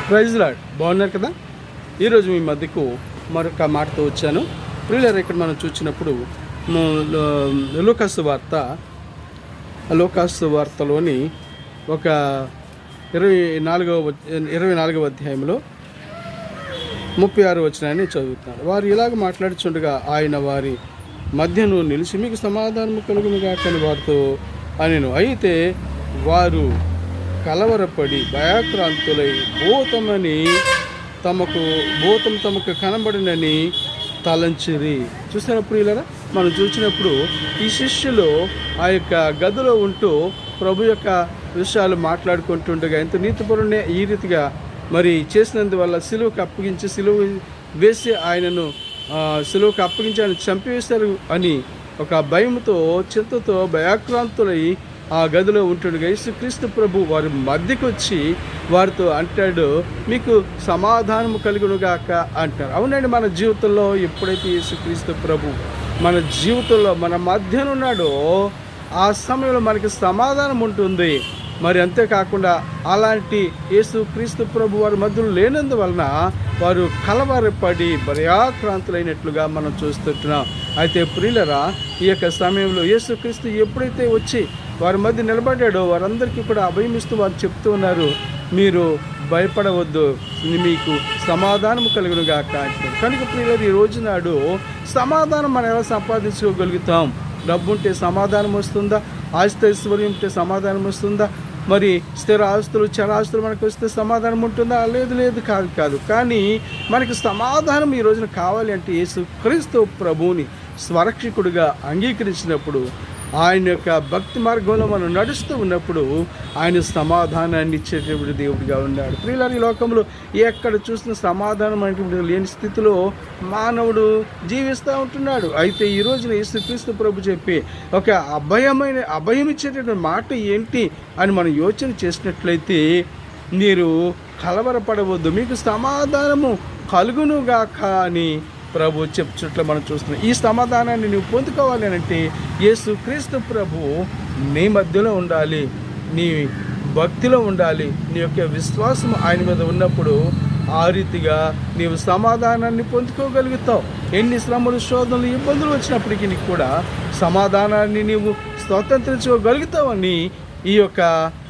Praise lord. బాగున్నారు కదా? ఈరోజు మీ మధ్యకు మరొక మాటతో వచ్చాను. ప్రియులారా, ఇక్కడ మనం చూసినప్పుడు లూకాసు వార్తలోని ఒక 24వ అధ్యాయంలో 36వ వచనాన్ని చదువుతున్నారు. వారు ఇలాగ మాట్లాడుచుండగా ఆయన వారి మధ్యను నిలిచి, మీకు సమాధానము కలుగును గాక అని వారితో అనెను. అయితే వారు కలవరపడి భయాక్రాంతులై భూతం తమకు కనబడినని తలంచిరి. చూసినప్పుడు ఇలా మనం చూసినప్పుడు ఈ శిష్యులు ఆ యొక్క గదిలో ఉంటూ ప్రభు యొక్క విషయాలు మాట్లాడుకుంటుండగా ఎంత నీతిపరునే ఈ రీతిగా మరి చేసినందువల్ల సిలువకు అప్పగించి సిలువ వేసి ఆయనను సిలువకు అప్పగించి ఆయన చంపివేశారు అని ఒక భయంతో చింతతో భయాక్రాంతులై ఆ గదిలో ఉంటుండగా యేసుక్రీస్తు ప్రభు వారి మధ్యకు వచ్చి వారితో అంటాడు, మీకు సమాధానము కలుగునుగాక అంటారు. అవునండి, మన జీవితంలో ఎప్పుడైతే యేసుక్రీస్తు ప్రభు మన జీవితంలో మన మధ్యనున్నాడో ఆ సమయంలో మనకి సమాధానం ఉంటుంది. మరి అంతేకాకుండా అలాంటి యేసుక్రీస్తు ప్రభు వారి మధ్యలో లేనందువలన వారు కలవరపడి భయాక్రాంతులైనట్లుగా మనం చూస్తున్నాం. అయితే ప్రియులరా, ఈ యొక్క సమయంలో యేసుక్రీస్తు ఎప్పుడైతే వచ్చి వారి మధ్య నిలబడ్డాడో వారందరికీ కూడా అభయమిస్తూ వారు చెప్తూ ఉన్నారు, మీరు భయపడవద్దు, మీకు సమాధానం కలుగునుగాక అంటారు. కనుక ప్రియులారా, ఈ రోజు నాడు సమాధానం మనం ఎలా సంపాదించుకోగలుగుతాం? డబ్బు ఉంటే సమాధానం వస్తుందా? ఆస్తి ఉంటే సమాధానం వస్తుందా? మరి స్థిర ఆస్తులు చరాస్తులు మనకు వస్తే సమాధానం ఉంటుందా? లేదు కాదు. కానీ మనకి సమాధానం ఈ రోజున కావాలి అంటే యేసుక్రీస్తు ప్రభువుని స్వరక్షకుడిగా అంగీకరించినప్పుడు, ఆయన యొక్క భక్తి మార్గంలో మనం నడుస్తూ ఉన్నప్పుడు ఆయన సమాధానాన్ని ఇచ్చేటప్పుడు దేవుడిగా ఉన్నాడు. ప్రియులారా, ఈ లోకంలో ఎక్కడ చూసిన సమాధానం అంటే లేని స్థితిలో మానవుడు జీవిస్తూ ఉంటున్నాడు. అయితే ఈ రోజున యేసుక్రీస్తు ప్రభు చెప్పి ఒక అభయం ఇచ్చేటటువంటి మాట ఏంటి అని మనం యోచన చేసినట్లయితే, మీరు కలవరపడవద్దు, మీకు సమాధానము కలుగునుగాక అని ప్రభు చెప్పుచుట్ల మనం చూస్తున్నాం. ఈ సమాధానాన్ని నువ్వు పొందుకోవాలి అని అంటే యేసుక్రీస్తు ప్రభు నీ మధ్యలో ఉండాలి, నీ భక్తిలో ఉండాలి, నీ యొక్క విశ్వాసం ఆయన మీద ఉన్నప్పుడు ఆ రీతిగా నీవు సమాధానాన్ని పొందుకోగలుగుతావు. ఎన్ని శ్రమలు, శోధనలు, ఇబ్బందులు వచ్చినప్పటికీ నీకు కూడా సమాధానాన్ని నీవు స్వతంత్రించుకోగలుగుతావని ఈ యొక్క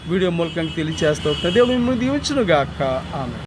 వీడియో మూలకంగా తెలియజేస్తూ దేవుడు మిమ్మల్ని దీవించును గాక. ఆమె.